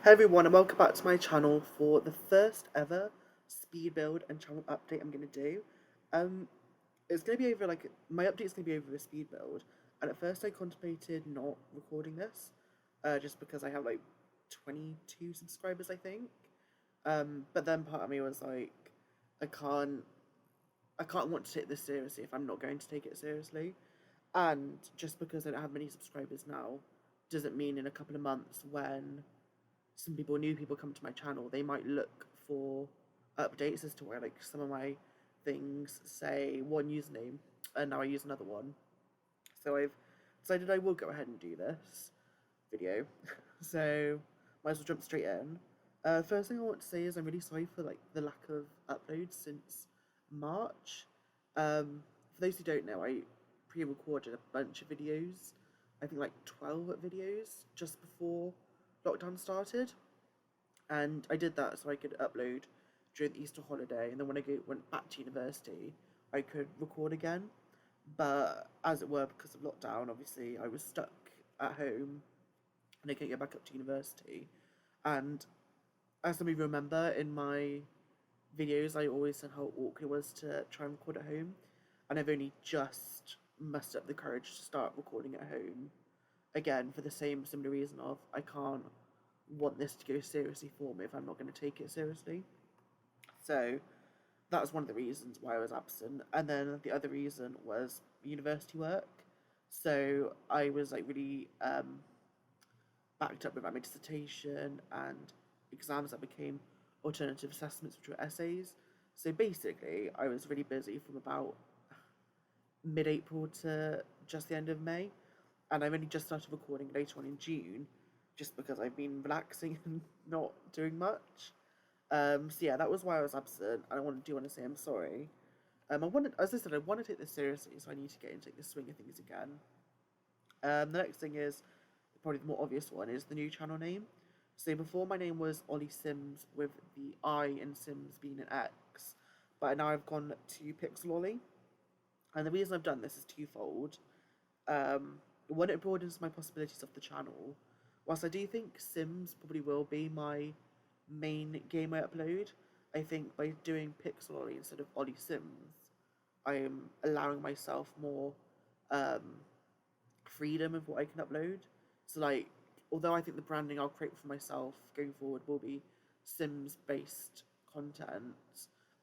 Hey everyone, and welcome back to my channel for the first ever speed build and channel update I'm gonna do. Um, it's gonna be over my update is gonna be over a speed build, and at first I contemplated not recording this, just because I have like 22 subscribers, I think. But then part of me was like, I can't, I can't want to take this seriously if I'm not going to take it seriously, and just because I don't have many subscribers now, doesn't mean in a couple of months when new people come to my channel, they might look for updates as to where like some of my things say one username and now I use another one. So I've decided I will go ahead and do this video. So might as well jump straight in. First thing I want to say is I'm really sorry for like the lack of uploads since March. For those who don't know, I pre-recorded a bunch of videos. I think like 12 videos just before lockdown started, and I did that so I could upload during the Easter holiday, and then when I went back to university, I could record again. But as it were, because of lockdown, obviously I was stuck at home and I couldn't get back up to university. And as some of you remember in my videos, I always said how awkward it was to try and record at home, and I've only just mustered up the courage to start recording at home again for the same similar reason of I can't want this to go seriously for me if I'm not going to take it seriously. So that's one of the reasons why I was absent. And then the other reason was university work. So I was like really backed up with my dissertation and exams that became alternative assessments, which were essays. So basically, I was really busy from about mid-April to just the end of May, and I've only just started recording later on in June, just because I've been relaxing and not doing much. So yeah, that was why I was absent. And I do want to say I'm sorry. As I said, I want to take this seriously, so I need to get into like, the swing of things again. The next thing is probably the more obvious one is the new channel name. So before my name was Ollie Sims with the I in Sims being an X, but now I've gone to Pixel Ollie. And the reason I've done this is twofold. One, it broadens my possibilities of the channel. Whilst I do think Sims probably will be my main game I upload, I think by doing Pixel Ollie instead of Ollie Sims, I am allowing myself more um, freedom of what I can upload. So like, although I think the branding I'll create for myself going forward will be Sims based content,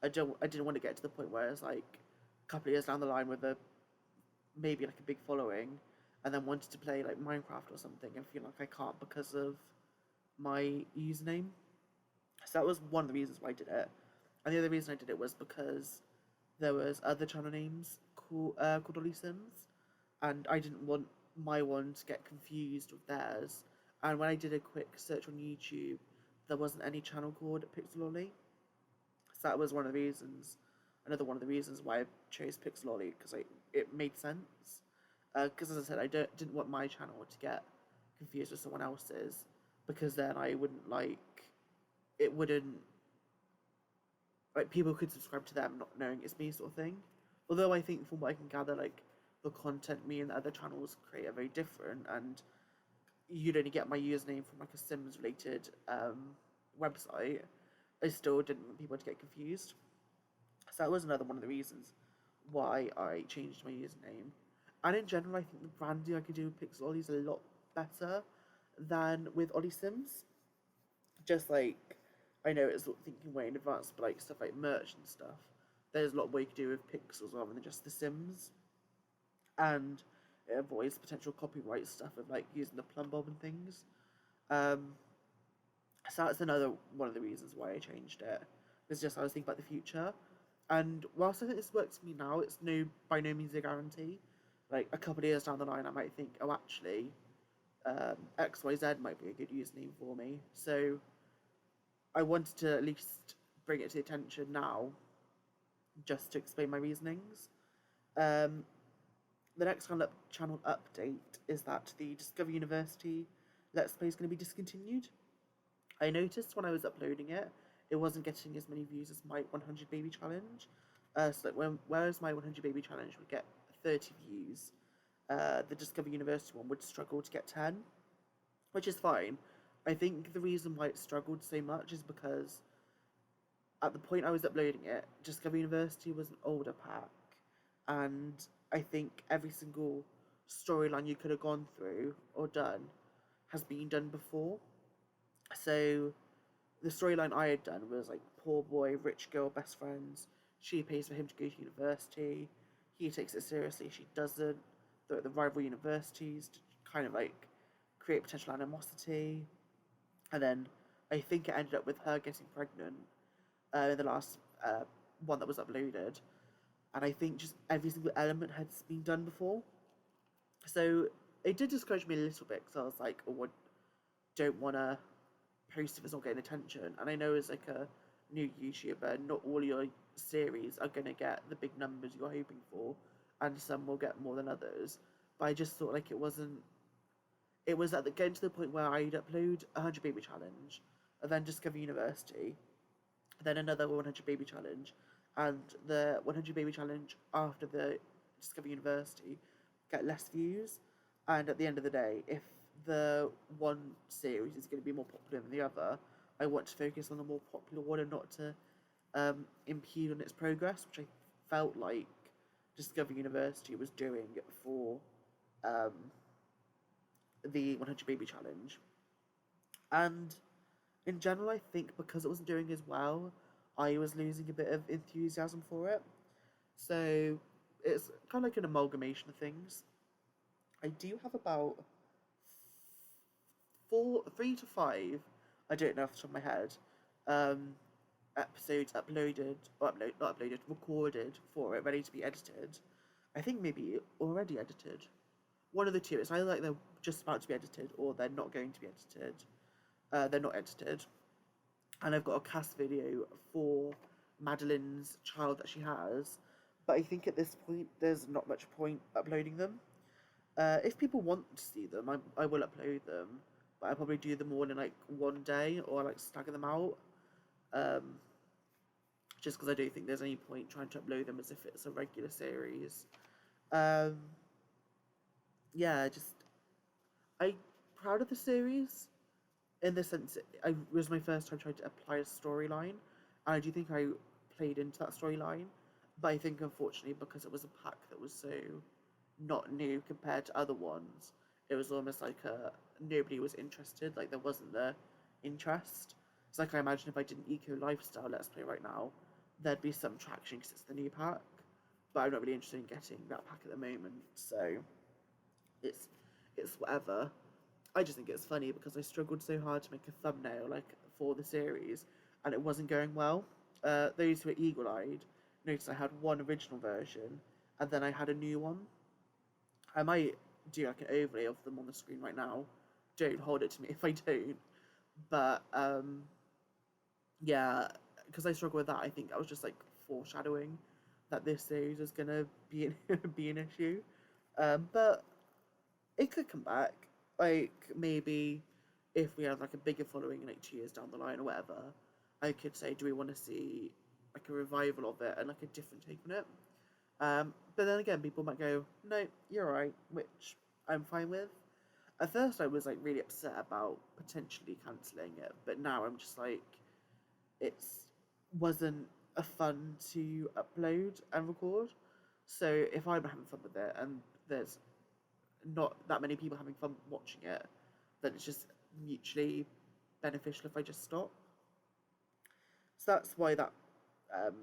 I didn't want to get to the point where it's like a couple of years down the line with a maybe like a big following, and then wanted to play like Minecraft or something and feel like I can't because of my username. So that was one of the reasons why I did it. And the other reason I did it was because there was other channel names called Ollie Sims, and I didn't want my one to get confused with theirs. And when I did a quick search on YouTube, there wasn't any channel called Pixel Ollie. So that was one of the reasons, another one of the reasons why I chose Pixel Ollie, because it made sense. Because as I said, I didn't want my channel to get confused with someone else's, because then I wouldn't like, it wouldn't, like people could subscribe to them not knowing it's me sort of thing. Although I think from what I can gather, like the content me and the other channels create are very different, and you'd only get my username from like a Sims related website. I still didn't want people to get confused. So that was another one of the reasons why I changed my username. And in general, I think the branding I could do with Pixel Ollie is a lot better than with Ollie Sims. Just like, I know it's thinking way in advance, but like stuff like merch and stuff, there's a lot more you could do with pixels rather than just the Sims. And it avoids potential copyright stuff of like using the plumb bob and things. Um, so that's another one of the reasons why I changed it. It's just I was thinking about the future. And whilst I think this works for me now, it's by no means a guarantee. Like a couple of years down the line, I might think, oh, actually, XYZ might be a good username for me. So I wanted to at least bring it to attention now, just to explain my reasonings. Um, the next channel update is that the Discover University Let's Play is going to be discontinued. I noticed when I was uploading it, it wasn't getting as many views as my 100 baby challenge. So whereas my 100 baby challenge would get 30 views, the Discover University one would struggle to get 10, which is fine. I think the reason why it struggled so much is because at the point I was uploading it, Discover University was an older pack, and I think every single storyline you could have gone through or done has been done before. So the storyline I had done was like poor boy, rich girl, best friends. She pays for him to go to university. He takes it seriously. She doesn't. They're at the rival universities to kind of like create potential animosity. And then I think it ended up with her getting pregnant in the last one that was uploaded. And I think just every single element had been done before. So it did discourage me a little bit because I was like, oh, I don't want to post if it's not getting attention. And I know as like a new YouTuber, not all your series are going to get the big numbers you're hoping for, and some will get more than others. But I just thought like it wasn't. It was at the getting to the point where I'd upload a 100 baby challenge, and then Discover University, then another 100 baby challenge, and the 100 baby challenge after the Discover University get less views. And at the end of the day, if the one series is going to be more popular than the other, I want to focus on the more popular one and not to impede on its progress, which I felt like Discover University was doing for um, the 100 baby challenge. And in general, I think because it wasn't doing as well, I was losing a bit of enthusiasm for it. So it's kind of like an amalgamation of things. I do have about 3 to 5, I don't know off the top of my head, um, episodes uploaded, or not uploaded, recorded for it, ready to be edited. I think maybe already edited. One of the two. It's either like they're just about to be edited or they're not going to be edited. They're not edited. And I've got a cast video for Madeline's child that she has, but I think at this point there's not much point uploading them. If people want to see them, I will upload them, but I'll probably do them all in like one day or like stagger them out. Um, just because I don't think there's any point trying to upload them as if it's a regular series. Um, yeah, just I'm proud of the series in the sense it was my first time trying to apply a storyline, and I do think I played into that storyline. But I think unfortunately because it was a pack that was so not new compared to other ones, it was almost like nobody was interested. Like there wasn't the interest. It's like I imagine if I did an eco lifestyle let's play right now, there'd be some traction because it's the new pack. But I'm not really interested in getting that pack at the moment, so it's whatever. I just think it's funny because I struggled so hard to make a thumbnail like for the series, and it wasn't going well. Those who are eagle-eyed noticed I had one original version, and then I had a new one. I might do like an overlay of them on the screen right now. Don't hold it to me if I don't. But yeah, because I struggle with that, I think I was just like foreshadowing that this series is gonna be be an issue. But it could come back. Like maybe if we have like a bigger following like 2 years down the line or whatever, I could say, do we want to see like a revival of it and like a different take on it? But then again, people might go, no, you're right, which I'm fine with. At first, I was like really upset about potentially cancelling it, but now I'm just like, it's wasn't a fun to upload and record. So if I'm having fun with it and there's not that many people having fun watching it, then it's just mutually beneficial if I just stop. So that's why that um,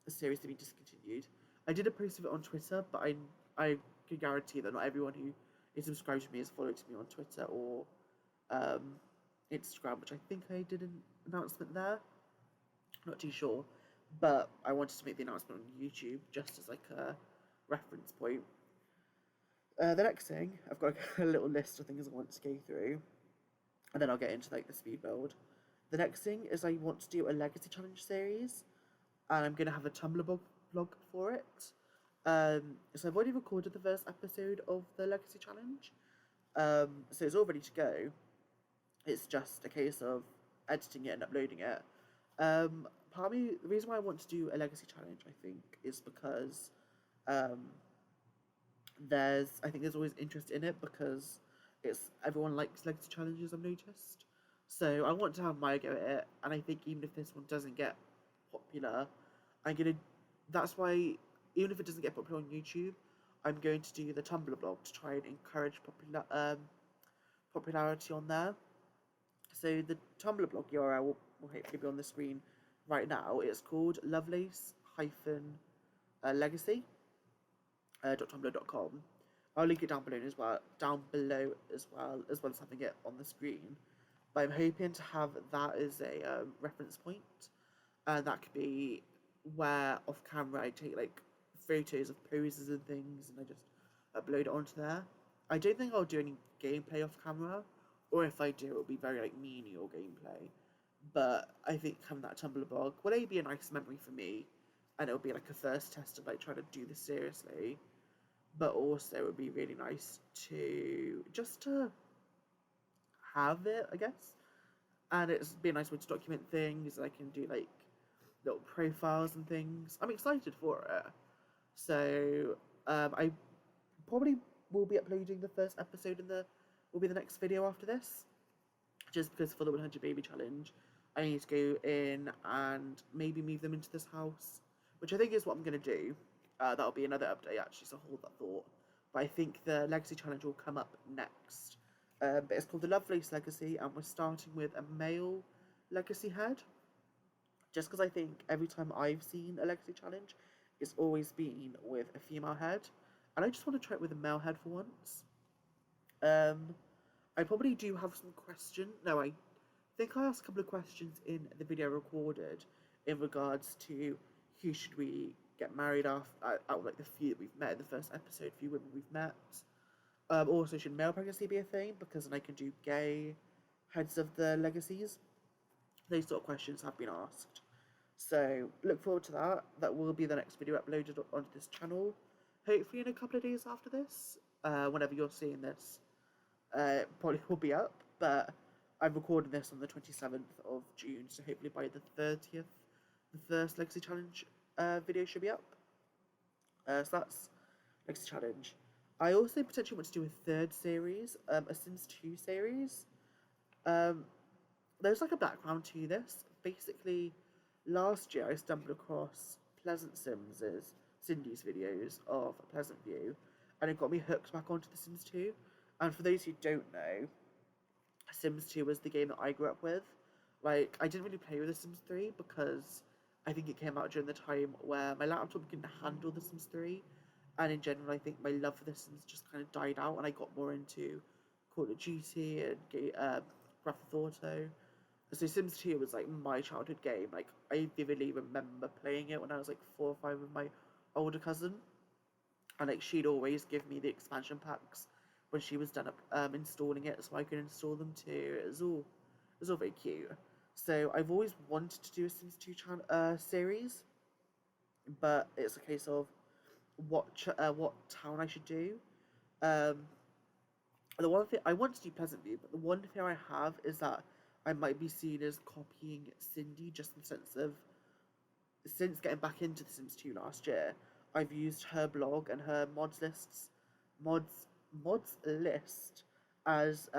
series to be discontinued. I did a post of it on Twitter, but I can guarantee that not everyone who is subscribed to me is followed me on Twitter or um, Instagram, which I think I did an announcement there. Not too sure, but I wanted to make the announcement on YouTube just as like a reference point. The next thing, I've got like, a little list of things I want to go through, and then I'll get into like the speed build. The next thing is I want to do a legacy challenge series, and I'm gonna have a Tumblr blog for it. So I've already recorded the first episode of the legacy challenge, so it's all ready to go. It's just a case of editing it and uploading it. Part of me, the reason why I want to do a legacy challenge, I think, is because um, I think there's always interest in it because it's everyone likes legacy challenges. I've noticed. So I want to have my go at it, and I think even if this one doesn't get popular, I'm gonna. That's why even if it doesn't get popular on YouTube, I'm going to do the Tumblr blog to try and encourage popularity on there. So the Tumblr blog URL will hopefully be on the screen right now. It's called Lovelace Legacy .tumblr.com. I'll link it down below as well as having it on the screen. But I'm hoping to have that as a reference point, and that could be where off camera I take like photos of poses and things, and I just upload it onto there. I don't think I'll do any gameplay off camera, or if I do, it'll be very like menial gameplay. But I think having that Tumblr blog will A, be a nice memory for me, and it'll be like a first test of like trying to do this seriously. But also, it would be really nice to just to have it, I guess. And it's be a nice way to document things. I can do like little profiles and things. I'm excited for it. So I probably will be uploading the first episode will be the next video after this. Just because for the 100 baby challenge, I need to go in and maybe move them into this house, which I think is what I'm going to do. That'll be another update actually, so hold that thought. But I think the Legacy Challenge will come up next. But it's called the Lovelace Legacy, and we're starting with a male Legacy head. Just because I think every time I've seen a Legacy Challenge, it's always been with a female head. And I just want to try it with a male head for once. I probably do have some questions. No, I think I asked a couple of questions in the video recorded in regards to who should we get married out of like the few that we've met in the first episode, few women we've met. Also, should male pregnancy be a thing? Because then I can do gay heads of the legacies. Those sort of questions have been asked. So look forward to that. That will be the next video uploaded onto this channel. Hopefully in a couple of days after this. Whenever you're seeing this, probably will be up. But I'm recording this on the 27th of June, so hopefully by the 30th, the first Legacy Challenge video should be up. So that's Legacy Challenge. I also potentially want to do a third series, a Sims 2 series. There's like a background to this. Basically, last year I stumbled across Pleasant Cindy's videos of Pleasant View, and it got me hooked back onto The Sims 2. And for those who don't know, Sims 2 was the game that I grew up with. Like, I didn't really play with The Sims 3 because I think it came out during the time where my laptop couldn't handle The Sims 3. And in general, I think my love for The Sims just kind of died out, and I got more into Call of Duty and Grand Theft Auto. So Sims 2 was like my childhood game. Like, I vividly remember playing it when I was like 4 or 5 with my older cousin. And like she'd always give me the expansion packs when she was done up installing it, so I could install them too. It was all very cute. So I've always wanted to do a Sims 2 series, but it's a case of what town I should do. The one thing I want to do Pleasant View, but the one fear I have is that I might be seen as copying Cindy, just in the sense of since getting back into The Sims 2 last year, I've used her blog and her mods list as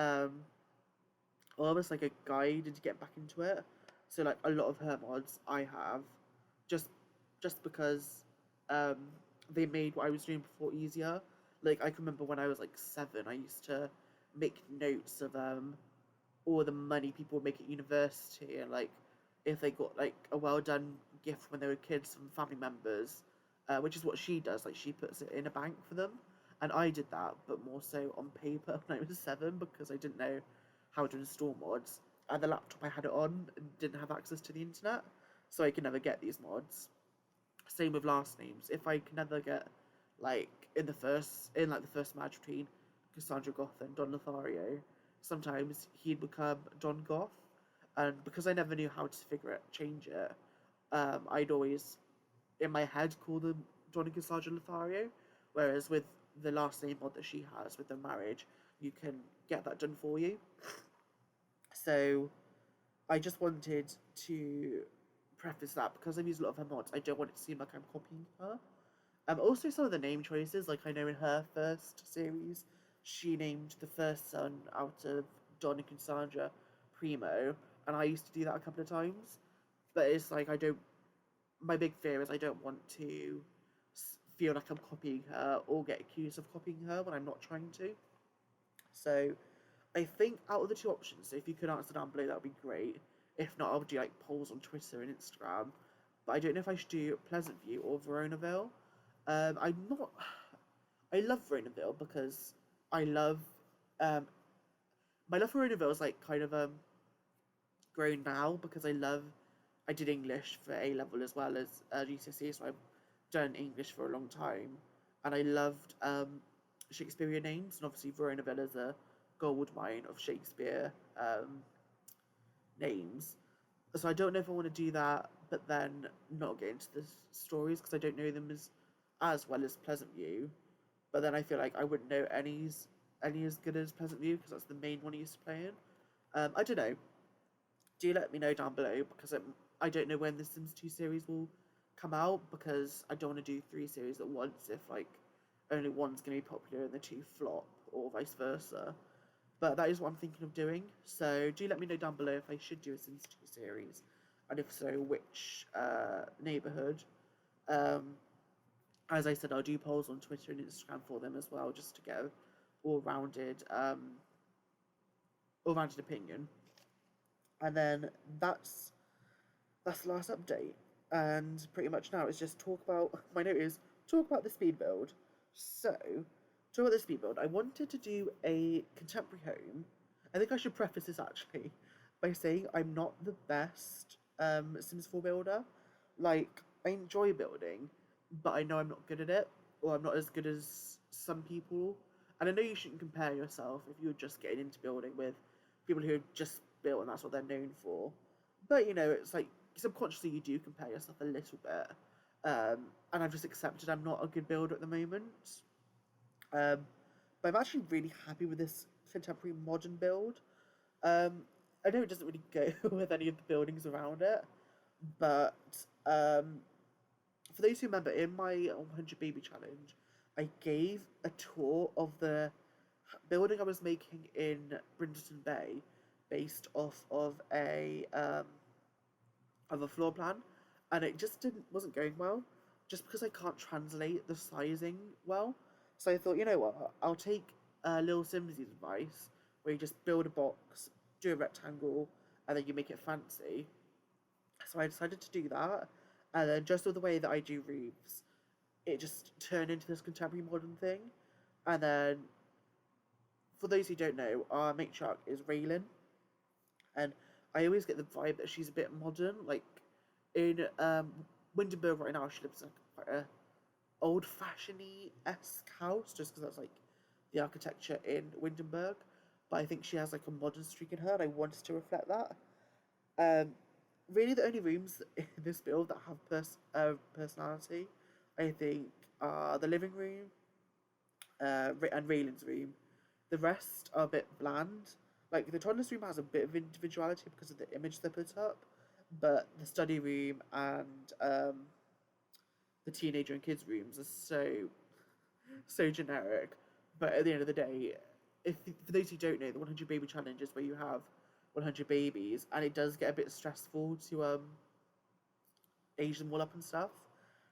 almost like a guide into get back into it. So like a lot of her mods I have just because they made what I was doing before easier. Like I can remember when I was like 7, I used to make notes of all the money people would make at university, and like if they got like a well done gift when they were kids from family members, which is what she does. Like she puts it in a bank for them, and I did that, but more so on paper when I was 7 because I didn't know how to install mods. And the laptop I had it on didn't have access to the internet, so I could never get these mods. Same with last names. If I can never get like in the first match between Cassandra Goth and Don Lothario, sometimes he'd become Don Goth, and because I never knew how to change it, I'd always in my head call them Don and Cassandra Lothario. Whereas with the last name mod that she has with their marriage, you can get that done for you. So I just wanted to preface that because I've used a lot of her mods, I don't want it to seem like I'm copying her. Also some of the name choices, like I know in her first series, she named the first son out of Don and Cassandra primo, and I used to do that a couple of times. But it's like I don't. My big fear is I don't want to feel like I'm copying her or get accused of copying her when I'm not trying to. So I think out of the two options, so if you could answer down below, that would be great. If not, I'll do like polls on Twitter and Instagram. But I don't know if I should do Pleasant View or Veronaville. I'm not. I love Veronaville because I love. Um, my love for Veronaville is like kind of grown now because I did English for A level as well as GCSE, so I've done English for a long time, and I loved Shakespearean names, and obviously Veronaville is a gold mine of Shakespeare names. So I don't know if I want to do that, but then not get into the stories because I don't know them as well as Pleasant View. But then I feel like I wouldn't know any as good as Pleasant View because that's the main one I used to play in. I don't know. Do let me know down below because I don't know when the Sims 2 series will come out because I don't want to do three series at once if like only one's going to be popular and the two flop or vice versa. But that is what I'm thinking of doing. So do let me know down below if I should do a Sims 2 series, and if so, which neighborhood. Um, as I said, I'll do polls on Twitter and Instagram for them as well, just to get a all-rounded, all-rounded opinion. And then that's the last update. And pretty much now it's just talk about my note is talk about the speed build. So talk about the speed build. I wanted to do a contemporary home. I think I should preface this actually by saying I'm not the best Sims 4 builder. Like I enjoy building, but I know I'm not good at it, or I'm not as good as some people. And I know you shouldn't compare yourself if you're just getting into building with people who have just built and that's what they're known for. But you know, it's like subconsciously you do compare yourself a little bit. And I've just accepted I'm not a good builder at the moment. Um, but I'm actually really happy with this contemporary modern build. I know it doesn't really go with any of the buildings around it, but for those who remember, in my 100 Baby Challenge, I gave a tour of the building I was making in Brinderton Bay based off of a floor plan, and it just didn't wasn't going well, just because I can't translate the sizing well. So I thought, you know what, I'll take Lil Simsy's advice, where you just build a box, do a rectangle, and then you make it fancy. So I decided to do that, and then just with the way that I do roofs, it just turned into this contemporary modern thing. And then, for those who don't know, our matriarch is Raylan, and I always get the vibe that she's a bit modern. Like in Windenburg right now, she lives in quite a old-fashioned esque house, just because that's like the architecture in Windenburg. But I think she has like a modern streak in her, and I wanted to reflect that. Um, really, the only rooms in this build that have personality, I think, are the living room, and Raylan's room. The rest are a bit bland. Like the toddler's room has a bit of individuality because of the image they put up, but the study room and the teenager and kids rooms are so generic. But at the end of the day, if for those who don't know, the 100 baby challenge is where you have 100 babies, and it does get a bit stressful to age them all up and stuff.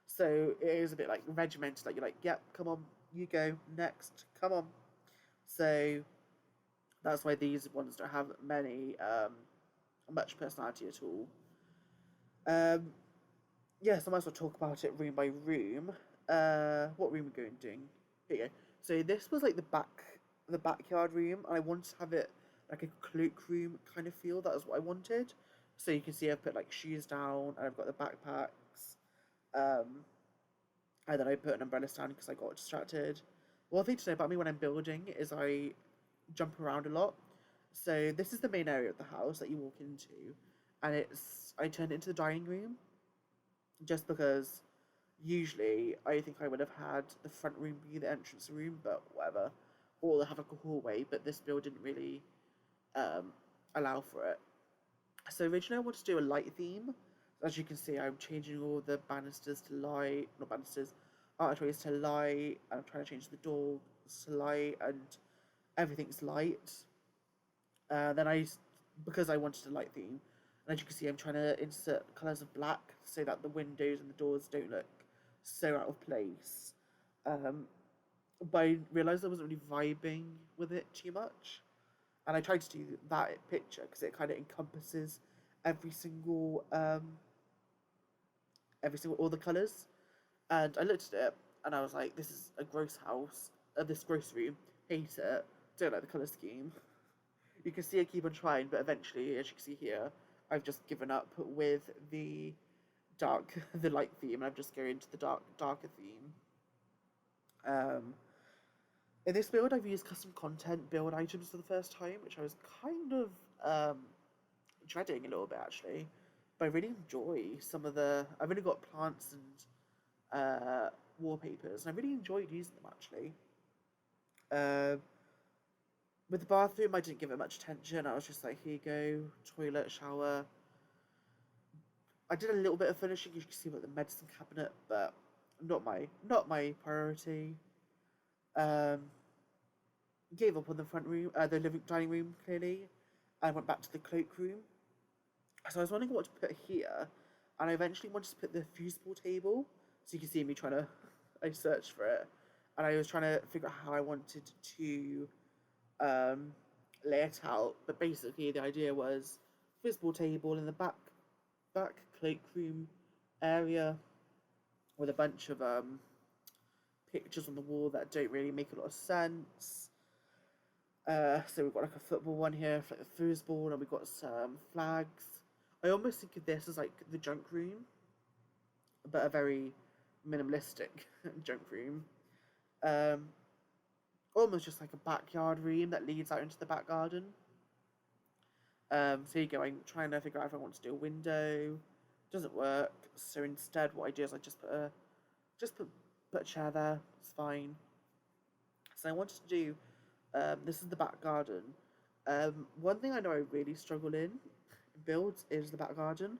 So it is a bit like regimented. Like you're like, yep, come on, you go next, come on. So that's why these ones don't have much personality at all. Um, yeah, so I might as well talk about it room by room. What room are we going doing? Here you go. So this was like the backyard room, and I wanted to have it like a cloakroom kind of feel. That was what I wanted. So you can see I've put like shoes down, and I've got the backpacks. Um, and then I put an umbrella stand because I got distracted. One thing to know about me when I'm building is I jump around a lot. So this is the main area of the house that you walk into, and I turned it into the dining room just because usually I think I would have had the front room be the entrance room, but whatever, or have like a hallway. But this build didn't really allow for it. So originally I wanted to do a light theme. As you can see, I'm changing all the banisters to light, not banisters, archways to light. I'm trying to change the doors to light, and everything's light. Then I because I wanted a light theme. And as you can see, I'm trying to insert colours of black so that the windows and the doors don't look so out of place. Um, but I realised I wasn't really vibing with it too much. And I tried to do that picture because it kind of encompasses every single, all the colours. And I looked at it and I was like, this is a gross house, this gross room, hate it, don't like the colour scheme. You can see I keep on trying, but eventually, as you can see here, I've just given up with the the light theme, and I'm just going into the darker theme. In this build, I've used custom content build items for the first time, which I was kind of dreading a little bit actually. But I really enjoy some of the. I've really got plants and wallpapers, and I really enjoyed using them actually. Uh, with the bathroom, I didn't give it much attention. I was just like, here you go, toilet, shower. I did a little bit of finishing, you can see with the medicine cabinet, but not my priority. Um, Gave up on the front room, the living dining room clearly, and went back to the cloakroom. So I was wondering what to put here, and I eventually wanted to put the fusible table. So you can see me trying to, I searched for it, and I was trying to figure out how I wanted to lay it out. But basically, the idea was fusible table in the back cloakroom area with a bunch of pictures on the wall that don't really make a lot of sense. So we've got like a football one here for like the foosball, and we've got some flags. I almost think of this as like the junk room, but a very minimalistic junk room. Um, Almost just like a backyard room that leads out into the back garden. So you go, I'm trying to figure out if I want to do a window. Doesn't work. So instead, what I do is I just put a chair there. It's fine. So I wanted to do. This is the back garden. One thing I know I really struggle in builds is the back garden,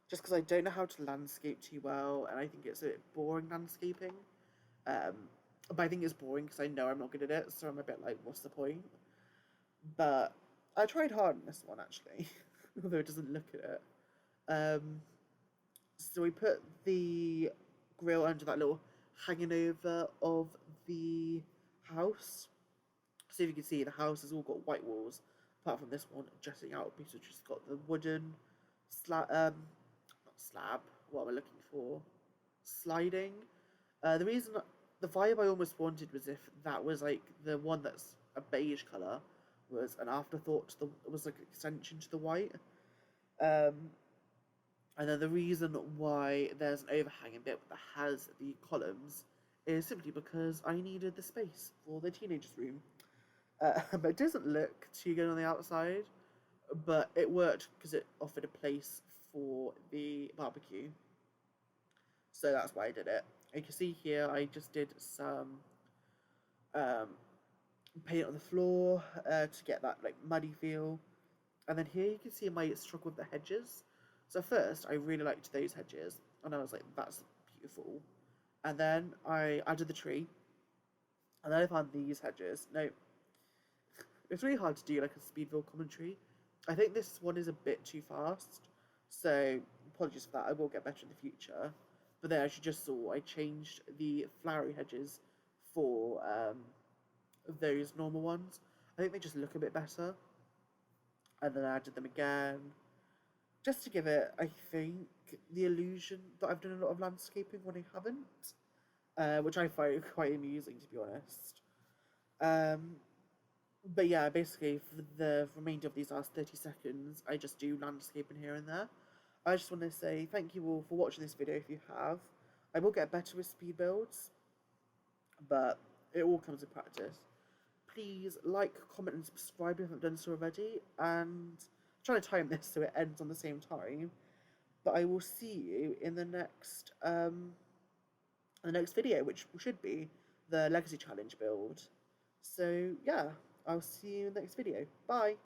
just because I don't know how to landscape too well, and I think it's a bit boring landscaping. Um, but I think it's boring because I know I'm not good at it, so I'm a bit like, what's the point? But I tried hard on this one actually, although it doesn't look at it. Um, so we put the grill under that little hanging over of the house. So if you can see, the house has all got white walls, apart from this one jutting out piece, which has got the wooden slab, not slab, what am I looking for? Sliding. The reason, the vibe I almost wanted was if that was like the one that's a beige colour, was an afterthought to the, it was like an extension to the white. Um, and then the reason why there's an overhanging bit that has the columns is simply because I needed the space for the teenagers' room. But it doesn't look too good on the outside, but it worked because it offered a place for the barbecue. So that's why I did it. You can see here I just did some um, paint on the floor to get that like muddy feel. And then here you can see my struggle with the hedges. So first I really liked those hedges, and I was like, that's beautiful. And then I added the tree, and then I found these hedges. No, it's really hard to do like a Speedville commentary. I think this one is a bit too fast, so apologies for that. I will get better in the future. But then, as you just saw, I changed the flowery hedges for those normal ones. I think they just look a bit better. And then I added them again, just to give it, I think, the illusion that I've done a lot of landscaping when I haven't, which I find quite amusing, to be honest. But yeah, basically, for the remainder of these last 30 seconds, I just do landscaping here and there. I just want to say thank you all for watching this video if you have. I will get better with speed builds, but it all comes in practice. Please like, comment, and subscribe if you haven't done so already, and I'm trying to time this so it ends on the same time. But I will see you in the next video, which should be the Legacy Challenge build. So yeah, I'll see you in the next video. Bye!